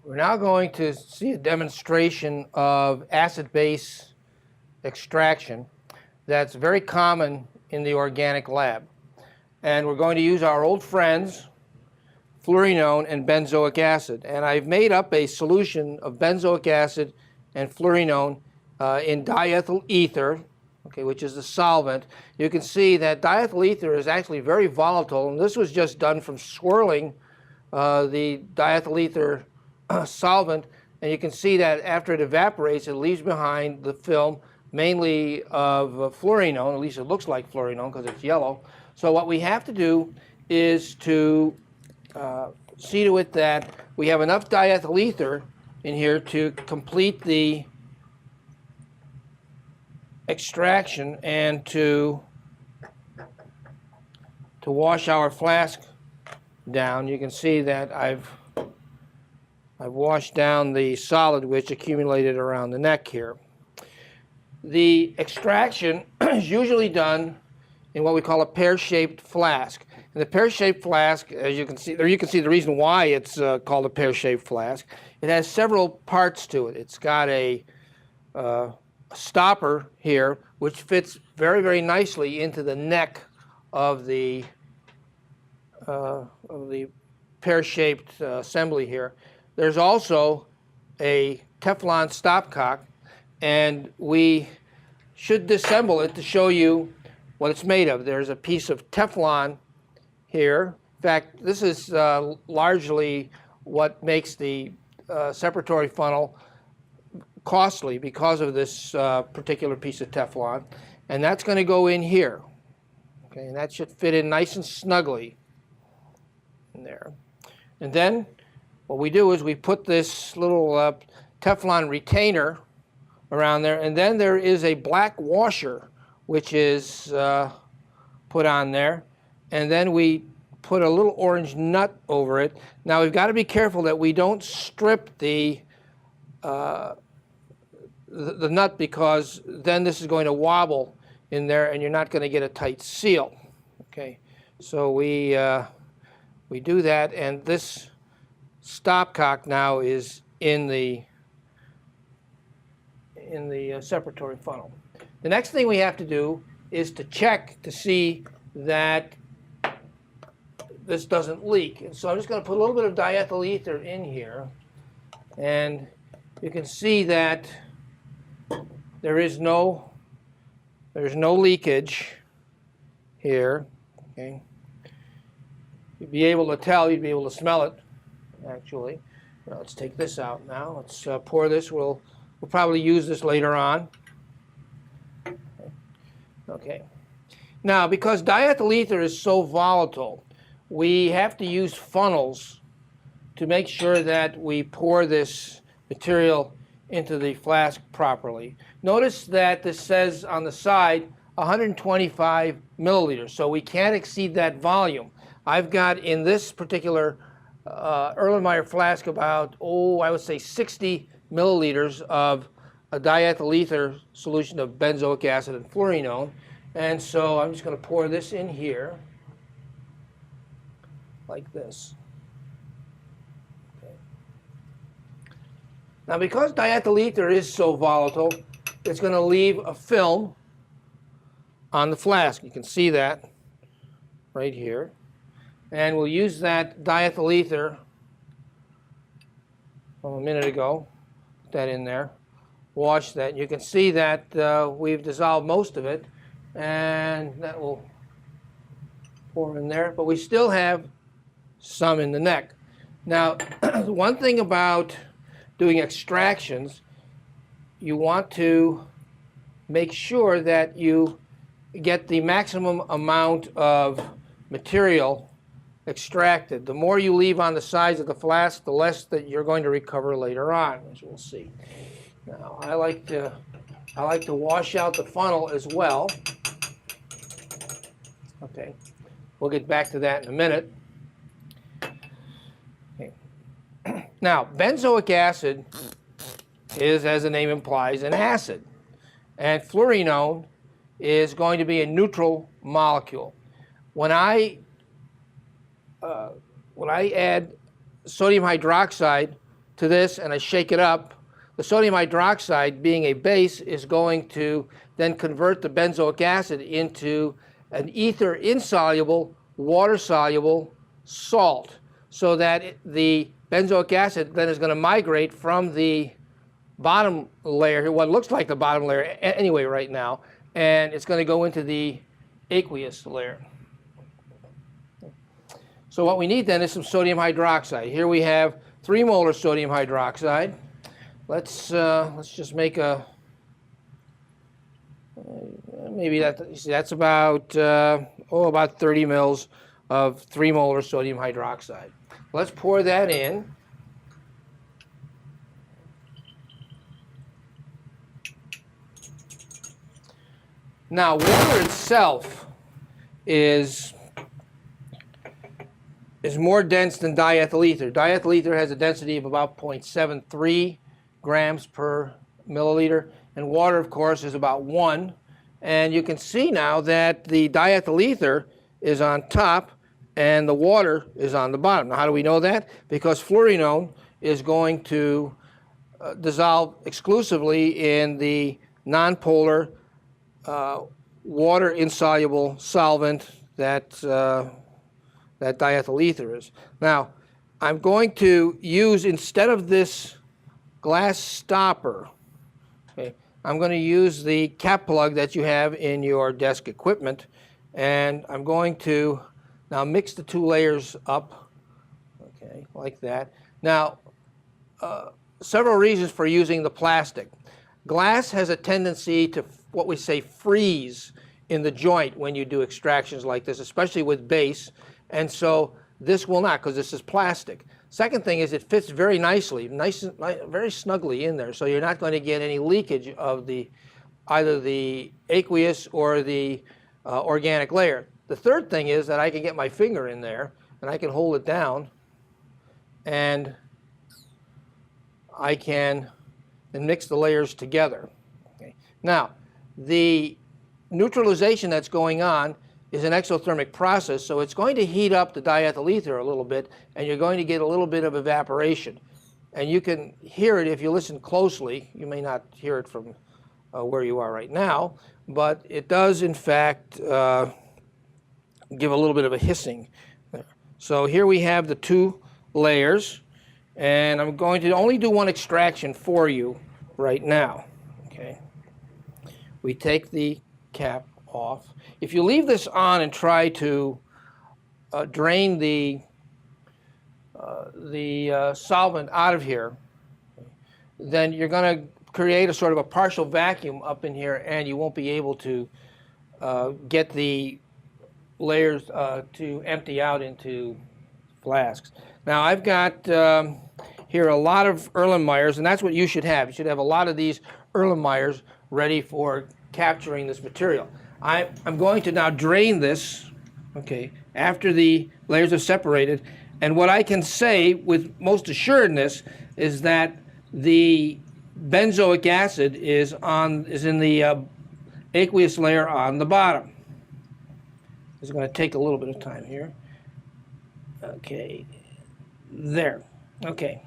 We're now going to see a demonstration of acid-base extraction that's very common in the organic lab. And we're going to use our old friends, fluorinone and benzoic acid. And I've made up a solution of benzoic acid and fluorinone in diethyl ether, okay, which is the solvent. You can see that diethyl ether is actually very volatile, and this was just done from swirling the diethyl ether solvent, and you can see that after it evaporates, it leaves behind the film mainly of fluorinone. At least it looks like fluorinone because it's yellow. So what we have to do is to see to it that we have enough diethyl ether in here to complete the extraction and to wash our flask down. You can see that I've washed down the solid which accumulated around the neck here. The extraction is usually done in what we call a pear-shaped flask. And the pear-shaped flask, as you can see, there you can see the reason why it's called a pear-shaped flask. It has several parts to it. It's got a stopper here, which fits very, very nicely into the neck of the pear-shaped assembly here. There's also a Teflon stopcock, and we should disassemble it to show you what it's made of. There's a piece of Teflon here. In fact, this is largely what makes the separatory funnel costly because of this particular piece of Teflon. And that's going to go in here. Okay, and that should fit in nice and snugly in there. And then what we do is we put this little Teflon retainer around there, and then there is a black washer which is put on there, and then we put a little orange nut over it. Now we've got to be careful that we don't strip the nut, because then this is going to wobble in there and you're not going to get a tight seal. Okay, so we do that, and this stopcock now is in the separatory funnel. The next thing we have to do is to check to see that this doesn't leak. And so I'm just going to put a little bit of diethyl ether in here, and you can see that there's no leakage here. Okay, you'd be able to tell, you'd be able to smell it actually. Now, let's take this out now. Let's pour this. We'll probably use this later on. Okay. Now, because diethyl ether is so volatile, we have to use funnels to make sure that we pour this material into the flask properly. Notice that this says on the side 125 milliliters, so we can't exceed that volume. I've got in this particular Erlenmeyer flask about, I would say 60 milliliters of a diethyl ether solution of benzoic acid and fluorinone. And so I'm just going to pour this in here like this. Okay. Now, because diethyl ether is so volatile, it's going to leave a film on the flask. You can see that right here. And we'll use that diethyl ether from a minute ago. Put that in there. Wash that. You can see that we've dissolved most of it, and that will pour in there. But we still have some in the neck. Now, one thing about doing extractions, you want to make sure that you get the maximum amount of material extracted. The more you leave on the sides of the flask, the less that you're going to recover later on, as we'll see. Now, I like to wash out the funnel as well. Okay, we'll get back to that in a minute. Okay. Now, benzoic acid is, as the name implies, an acid, and fluorinone is going to be a neutral molecule. When I add sodium hydroxide to this and I shake it up, the sodium hydroxide, being a base, is going to then convert the benzoic acid into an ether insoluble, water-soluble salt, so that the benzoic acid then is going to migrate from the bottom layer, what looks like the bottom layer anyway right now, and it's going to go into the aqueous layer. So what we need then is some sodium hydroxide. Here we have 3 molar sodium hydroxide. Let's just make a, maybe that's about about 30 mils of 3 molar sodium hydroxide. Let's pour that in. Now, water itself is more dense than diethyl ether. Diethyl ether has a density of about 0.73 grams per milliliter, and water, of course, is about 1. And you can see now that the diethyl ether is on top and the water is on the bottom. Now, how do we know that? Because fluorinone is going to dissolve exclusively in the nonpolar water-insoluble solvent that diethyl ether is. Now, I'm going to use, instead of this glass stopper, okay, I'm going to use the cap plug that you have in your desk equipment, and I'm going to now mix the 2 layers up, okay, like that. Now, several reasons for using the plastic. Glass has a tendency to, what we say, freeze in the joint when you do extractions like this, especially with base, and so this will not, because this is plastic. Second thing is it fits very nicely, very snugly in there, so you're not going to get any leakage of either the aqueous or the organic layer. The third thing is that I can get my finger in there and I can hold it down and I can mix the layers together. Okay. Now, the neutralization that's going on is an exothermic process, so it's going to heat up the diethyl ether a little bit, and you're going to get a little bit of evaporation. And you can hear it if you listen closely. You may not hear it from where you are right now, but it does, in fact, give a little bit of a hissing. So here we have the 2 layers, and I'm going to only do one extraction for you right now. Okay. We take the cap off. If you leave this on and try to drain the solvent out of here, then you're going to create a sort of a partial vacuum up in here, and you won't be able to get the layers to empty out into flasks. Now, I've got here a lot of Erlenmeyers, and that's what you should have. You should have a lot of these Erlenmeyers ready for capturing this material. I'm going to now drain this, okay, after the layers are separated, and what I can say with most assuredness is that the benzoic acid is in the aqueous layer on the bottom. It's going to take a little bit of time here. Okay, there. Okay.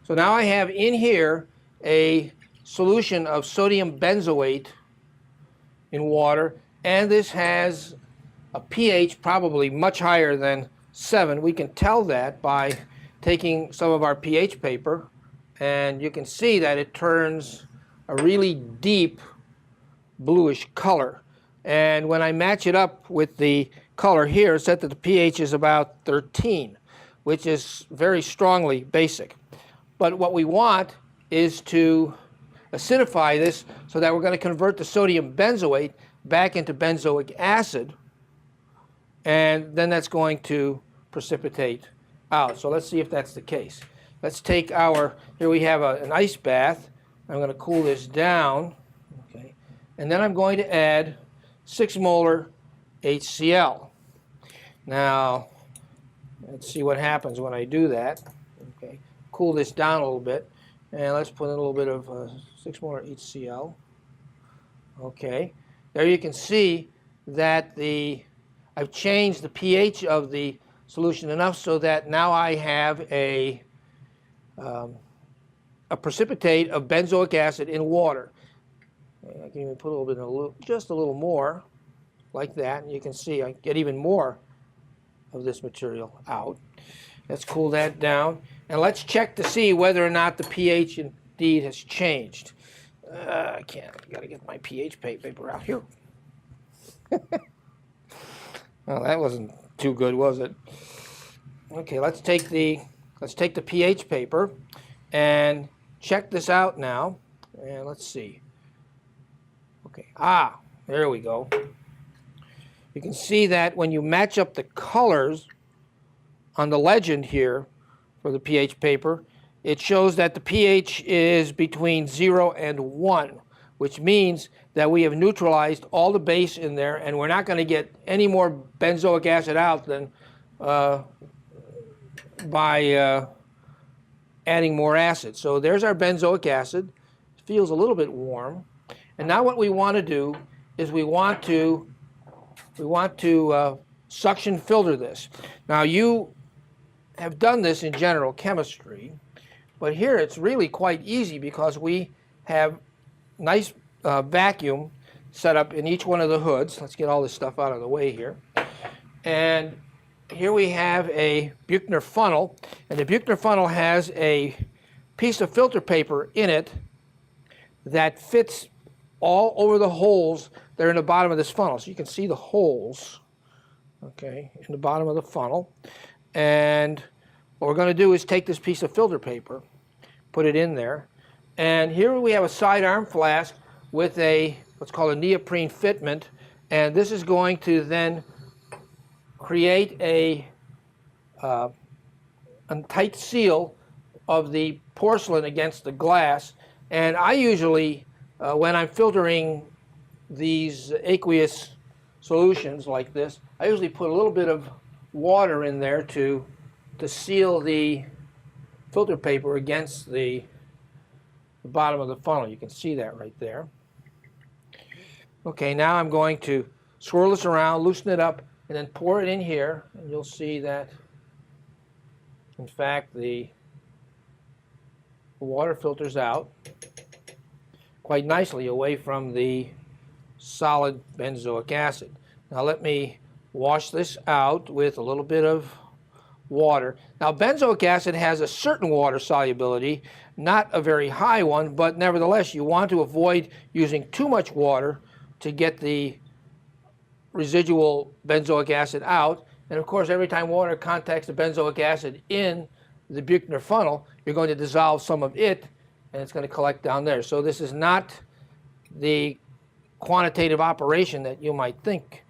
So now I have in here a solution of sodium benzoate in water, and this has a pH probably much higher than 7. We can tell that by taking some of our pH paper, and you can see that it turns a really deep bluish color. And when I match it up with the color here, it's set that the pH is about 13, which is very strongly basic. But what we want is to acidify this so that we're going to convert the sodium benzoate back into benzoic acid, and then that's going to precipitate out. So let's see if that's the case. Let's take here we have an ice bath. I'm going to cool this down, okay, and then I'm going to add 6 molar HCl. Now, let's see what happens when I do that. Okay, cool this down a little bit, and let's put in a little bit of 6 molar HCl. Okay, there you can see that I've changed the pH of the solution enough so that now I have a a precipitate of benzoic acid in water. I can even put a little bit, just a little more, like that, and you can see I get even more of this material out. Let's cool that down, and let's check to see whether or not the pH indeed has changed. I can't. I gotta get my pH paper out here. Well, that wasn't too good, was it? Okay, let's take the pH paper and check this out now. And let's see. Okay. There we go. You can see that when you match up the colors on the legend here for the pH paper, it shows that the pH is between 0 and 1, which means that we have neutralized all the base in there, and we're not going to get any more benzoic acid out than by adding more acid. So there's our benzoic acid. It feels a little bit warm. And now what we want to do is we want to suction filter this. Now you have done this in general chemistry, but here it's really quite easy because we have nice vacuum set up in each one of the hoods. Let's get all this stuff out of the way here. And here we have a Buchner funnel, and the Buchner funnel has a piece of filter paper in it that fits all over the holes that are in the bottom of this funnel. So you can see the holes, okay, in the bottom of the funnel. And what we're going to do is take this piece of filter paper, put it in there, and here we have a sidearm flask with a what's called a neoprene fitment, and this is going to then create a tight seal of the porcelain against the glass. And I usually, when I'm filtering these aqueous solutions like this, I usually put a little bit of water in there to seal the filter paper against the bottom of the funnel. You can see that right there. Okay, now I'm going to swirl this around, loosen it up, and then pour it in here, and you'll see that, in fact, the water filters out quite nicely away from the solid benzoic acid. Now let me wash this out with a little bit of water. Now benzoic acid has a certain water solubility, not a very high one, but nevertheless you want to avoid using too much water to get the residual benzoic acid out. And of course, every time water contacts the benzoic acid in the Buchner funnel, you're going to dissolve some of it, and it's going to collect down there. So this is not the quantitative operation that you might think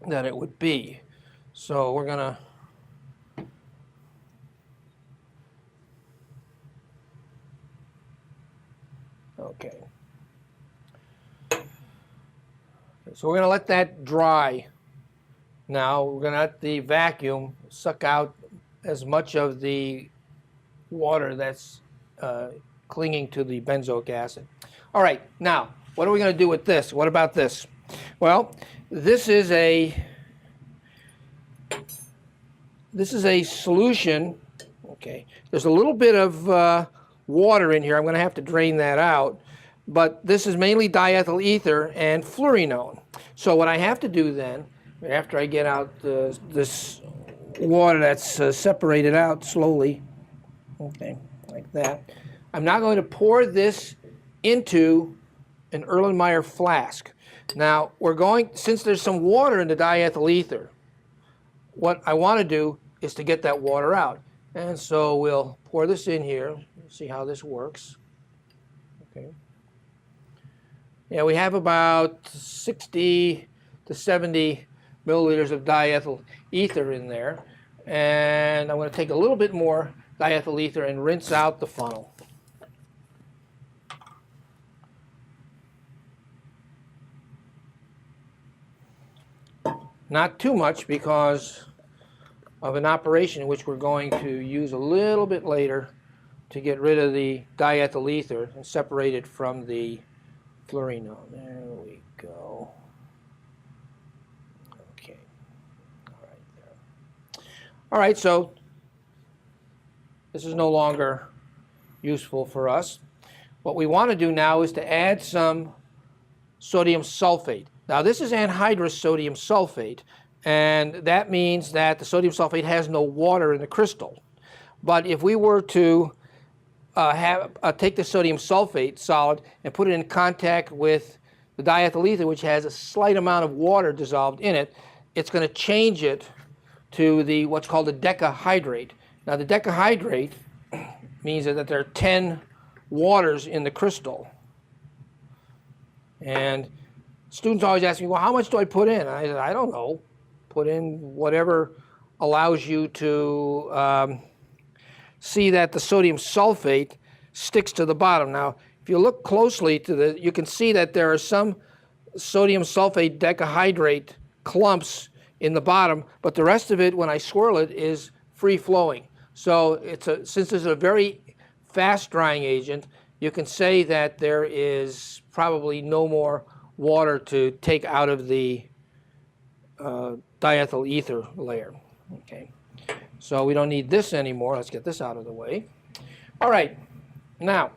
that it would be. So we're going to okay. So we're going to let that dry. Now we're going to let the vacuum suck out as much of the water that's clinging to the benzoic acid. All right, now what are we going to do with this? What about this? Well, this is a solution. Okay, there's a little bit of water in here. I'm going to have to drain that out. But this is mainly diethyl ether and fluorinone. So what I have to do then, after I get out this water that's separated out slowly, okay, like that, I'm now going to pour this into an Erlenmeyer flask. Now we're going, since there's some water in the diethyl ether, what I want to do is to get that water out. And so we'll pour this in here, see how this works. Okay. Yeah, we have about 60 to 70 milliliters of diethyl ether in there. And I'm going to take a little bit more diethyl ether and rinse out the funnel. Not too much because of an operation which we're going to use a little bit later to get rid of the diethyl ether and separate it from the fluorinone. There we go. Okay. All right, there. All right, so This is no longer useful for us. What we want to do now is to add some sodium sulfate. Now this is anhydrous sodium sulfate, and that means that the sodium sulfate has no water in the crystal. But if we were to take the sodium sulfate solid and put it in contact with the diethyl ether, which has a slight amount of water dissolved in it, it's going to change it to the what's called a decahydrate. Now the decahydrate means that there are 10 waters in the crystal. And students always ask me, well, how much do I put in? I said, I don't know. Put in whatever allows you to see that the sodium sulfate sticks to the bottom. Now, if you look closely to you can see that there are some sodium sulfate decahydrate clumps in the bottom, but the rest of it, when I swirl it, is free-flowing. So since it's a very fast-drying agent, you can say that there is probably no more water to take out of the diethyl ether layer. Okay, so we don't need this anymore. Let's get this out of the way. All right, now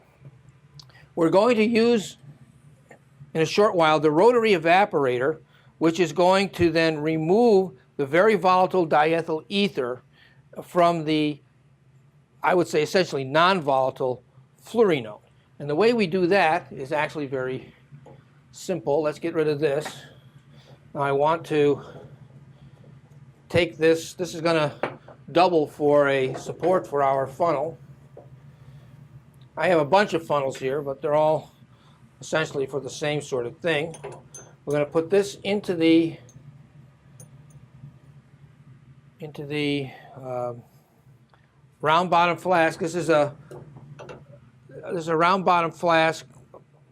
we're going to use in a short while the rotary evaporator, which is going to then remove the very volatile diethyl ether from the, I would say, essentially non-volatile fluorinone. And the way we do that is actually very simple. Let's get rid of this. Now I want to take this. This is going to double for a support for our funnel. I have a bunch of funnels here, but they're all essentially for the same sort of thing. We're going to put this into the round bottom flask. This is a round bottom flask,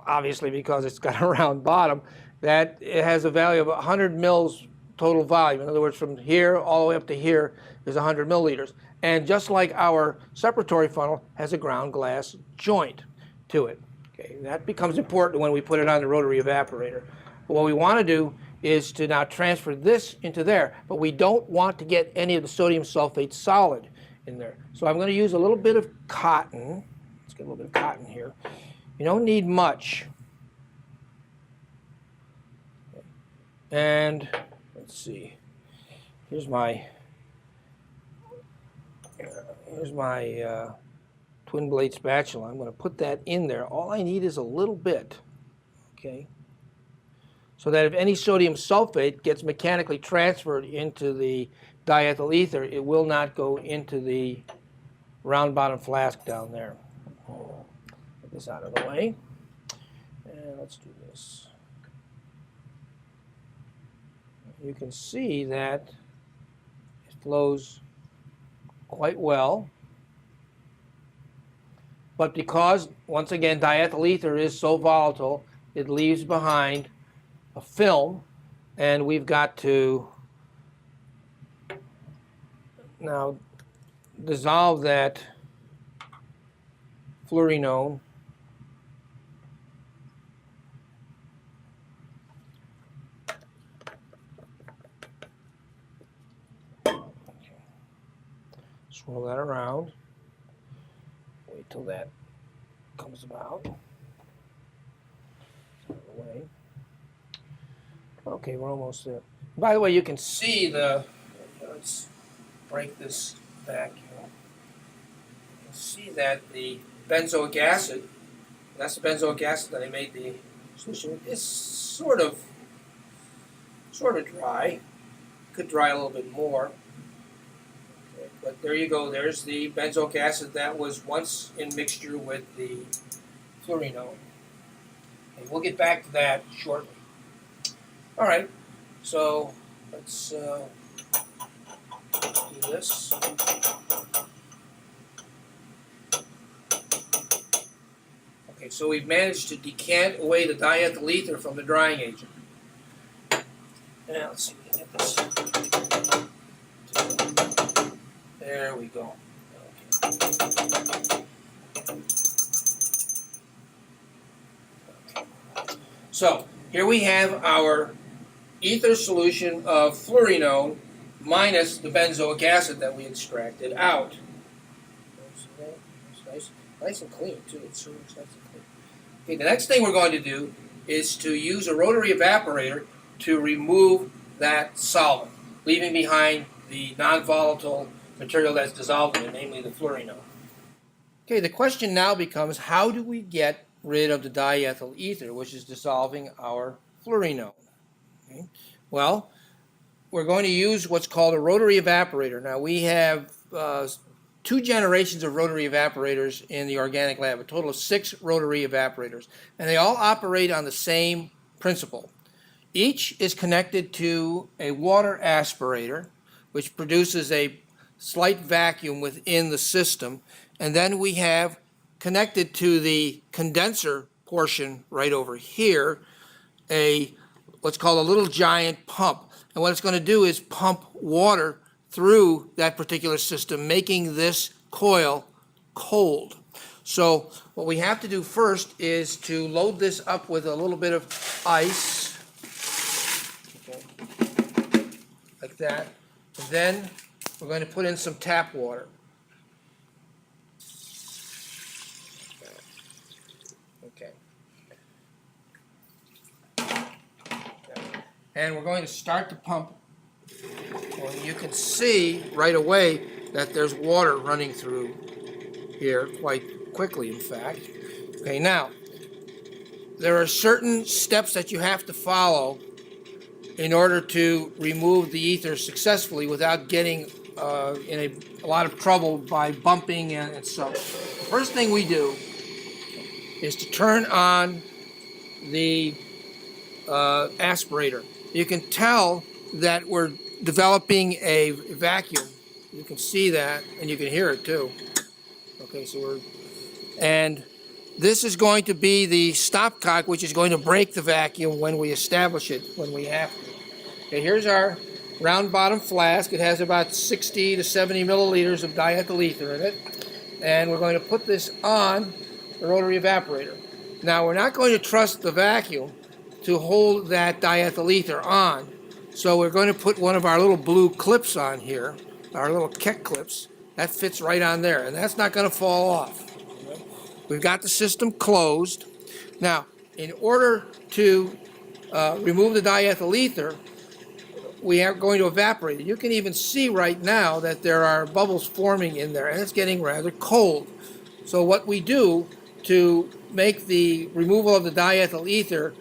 obviously because it's got a round bottom, that it has a value of 100 mils total volume. In other words, from here all the way up to here is 100 milliliters. And just like our separatory funnel, has a ground glass joint to it. Okay, that becomes important when we put it on the rotary evaporator. But what we want to do is to now transfer this into there, but we don't want to get any of the sodium sulfate solid in there. So I'm going to use a little bit of cotton. Let's get a little bit of cotton here. You don't need much. And let's see. Here's my twin blade spatula. I'm going to put that in there. All I need is a little bit, okay? So that if any sodium sulfate gets mechanically transferred into the diethyl ether, it will not go into the round bottom flask down there. Get this out of the way. And let's do this. You can see that it flows quite well. But because, once again, diethyl ether is so volatile, it leaves behind a film, and we've got to now dissolve that fluorinone swirl that around. Wait till that comes about. Out of the way. Okay, we're almost there. By the way, you can see the. Let's break this back here. You can see that the benzoic acid. That's the benzoic acid that I made the solution with. Is sort of dry. Could dry a little bit more. But there you go, there's the benzoic acid that was once in mixture with the fluorinone. And we'll get back to that shortly. All right, so let's do this. Okay, so we've managed to decant away the diethyl ether from the drying agent. Now let's see if we can get this. There we go. Okay. So here we have our ether solution of fluorinone minus the benzoic acid that we extracted out. Okay, it's nice and clean too. It sure looks nice and clean. Okay, the next thing we're going to do is to use a rotary evaporator to remove that solvent, leaving behind the non-volatile material that's dissolved in it, namely the fluorinone. Okay, the question now becomes, how do we get rid of the diethyl ether, which is dissolving our fluorinone? Okay. Well, we're going to use what's called a rotary evaporator. Now, we have 2 generations of rotary evaporators in the organic lab, a total of 6 rotary evaporators, and they all operate on the same principle. Each is connected to a water aspirator, which produces a slight vacuum within the system, and then we have connected to the condenser portion right over here what's called a little giant pump. And what it's going to do is pump water through that particular system, making this coil cold. So what we have to do first is to load this up with a little bit of ice, okay, like that. And then we're going to put in some tap water. Okay. And we're going to start the pump. Well, you can see right away that there's water running through here quite quickly, in fact. Okay, now, there are certain steps that you have to follow in order to remove the ether successfully without getting in a lot of trouble by bumping and such. The first thing we do is to turn on the aspirator. You can tell that we're developing a vacuum. You can see that, and you can hear it too. Okay, and this is going to be the stopcock, which is going to break the vacuum when we establish it, when we have to. Okay, here's our round bottom flask. It has about 60 to 70 milliliters of diethyl ether in it. And we're going to put this on the rotary evaporator. Now, we're not going to trust the vacuum to hold that diethyl ether on. So we're going to put one of our little blue clips on here, our little Keck clips. That fits right on there, and that's not going to fall off. We've got the system closed. Now, in order to remove the diethyl ether, we are going to evaporate it. You can even see right now that there are bubbles forming in there, and it's getting rather cold. So what we do to make the removal of the diethyl ether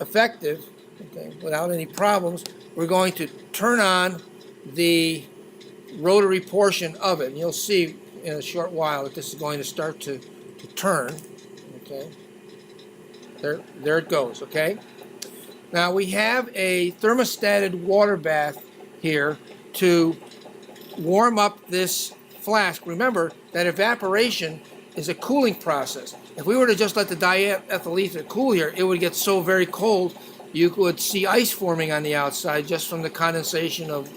effective, okay, without any problems, we're going to turn on the rotary portion of it. And you'll see in a short while that this is going to start to turn. Okay, there it goes. Okay. Now we have a thermostated water bath here to warm up this flask. Remember that evaporation is a cooling process. If we were to just let the diethyl ether cool here, it would get so very cold you would see ice forming on the outside just from the condensation of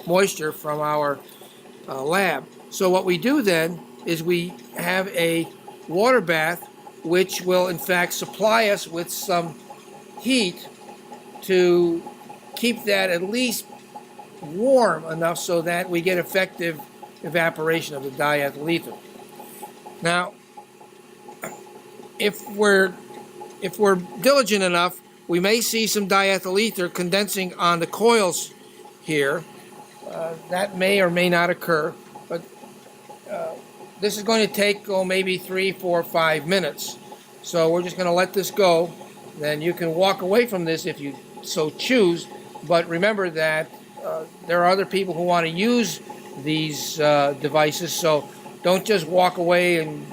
moisture from our lab. So what we do then is we have a water bath which will in fact supply us with some heat to keep that at least warm enough so that we get effective evaporation of the diethyl ether. Now, if we're diligent enough, we may see some diethyl ether condensing on the coils here. That may or may not occur, but this is going to take maybe 3, 4, 5 minutes. So we're just going to let this go. Then you can walk away from this if you so choose, but remember that there are other people who want to use these devices, so don't just walk away and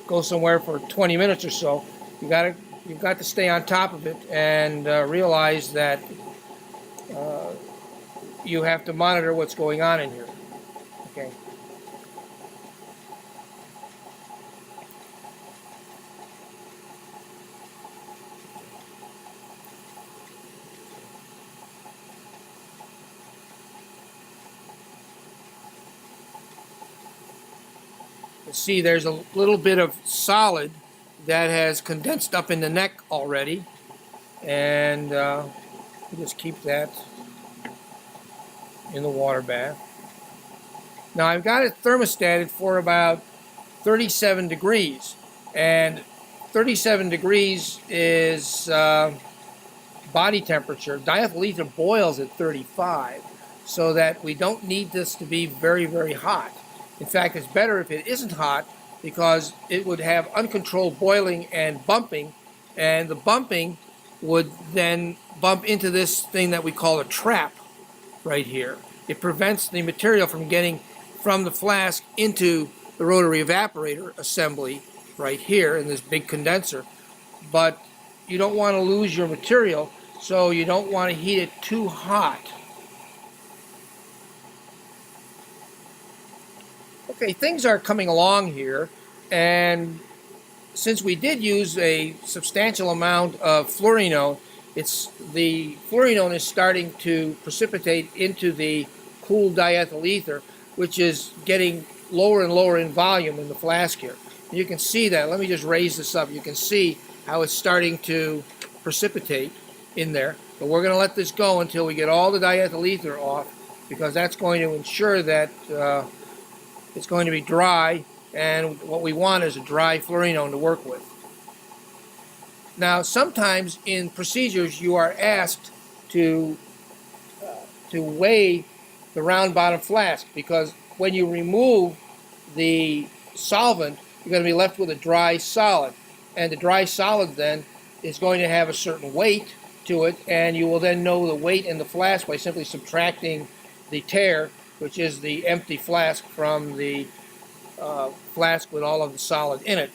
go somewhere for 20 minutes or so. You've got to stay on top of it and realize that you have to monitor what's going on in here. Okay. See, there's a little bit of solid that has condensed up in the neck already, and we'll just keep that in the water bath. Now I've got it thermostated for about 37 degrees, and 37 degrees is body temperature. Diethyl ether boils at 35, so that we don't need this to be very, very hot. In fact, it's better if it isn't hot, because it would have uncontrolled boiling and bumping, and the bumping would then bump into this thing that we call a trap right here. It prevents the material from getting from the flask into the rotary evaporator assembly right here in this big condenser. But you don't want to lose your material, so you don't want to heat it too hot. Okay, things are coming along here, and since we did use a substantial amount of fluorinone, the fluorinone is starting to precipitate into the cool diethyl ether, which is getting lower and lower in volume in the flask here. And you can see that. Let me just raise this up. You can see how it's starting to precipitate in there. But we're going to let this go until we get all the diethyl ether off, because that's going to ensure that it's going to be dry, and what we want is a dry fluorinone to work with. Now, sometimes in procedures you are asked to weigh the round bottom flask, because when you remove the solvent, you're going to be left with a dry solid, and the dry solid then is going to have a certain weight to it, and you will then know the weight in the flask by simply subtracting the tare, which is the empty flask, from the flask with all of the solid in it,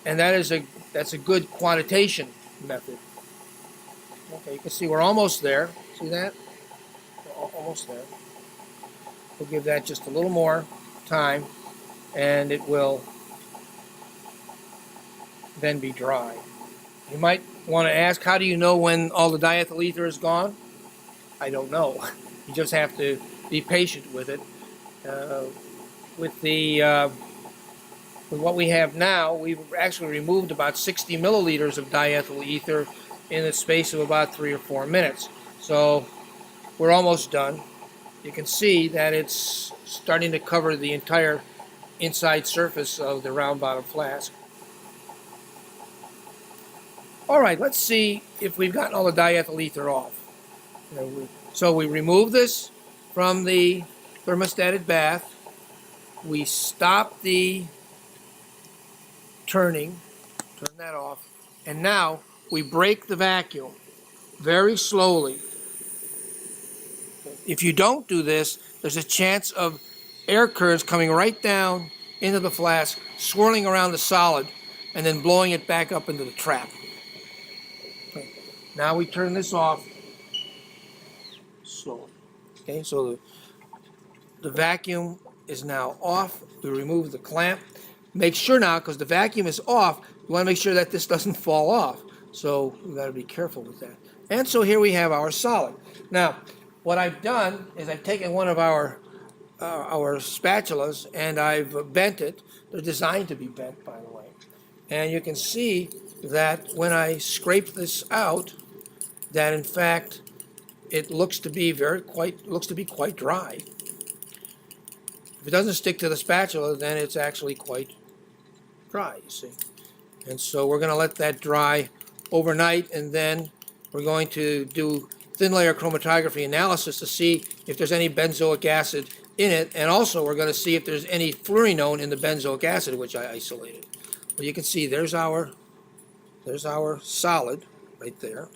and that's a good quantitation method. Okay, you can see we're almost there. See that? We're almost there. We'll give that just a little more time, and it will then be dry. You might want to ask, how do you know when all the diethyl ether is gone? I don't know. You just have to be patient with it. With what we have now, we've actually removed about 60 milliliters of diethyl ether in the space of about 3 or 4 minutes. So we're almost done. You can see that it's starting to cover the entire inside surface of the round bottom flask. All right, let's see if we've gotten all the diethyl ether off. So we remove this from the thermostated bath. We stop the turn that off, and now we break the vacuum very slowly. If you don't do this, there's a chance of air currents coming right down into the flask, swirling around the solid, and then blowing it back up into the trap. Okay. Now we turn this off slowly. Okay, so the vacuum is now off. We remove the clamp. Make sure now, because the vacuum is off, you want to make sure that this doesn't fall off. So we've got to be careful with that. And so here we have our solid. Now, what I've done is I've taken one of our spatulas and I've bent it. They're designed to be bent, by the way. And you can see that when I scrape this out, that in fact it looks to be quite dry. If it doesn't stick to the spatula, then it's actually quite dry, you see. And so we're going to let that dry overnight, and then we're going to do thin layer chromatography analysis to see if there's any benzoic acid in it, and also we're going to see if there's any fluorinone in the benzoic acid, which I isolated. Well, you can see there's our solid right there.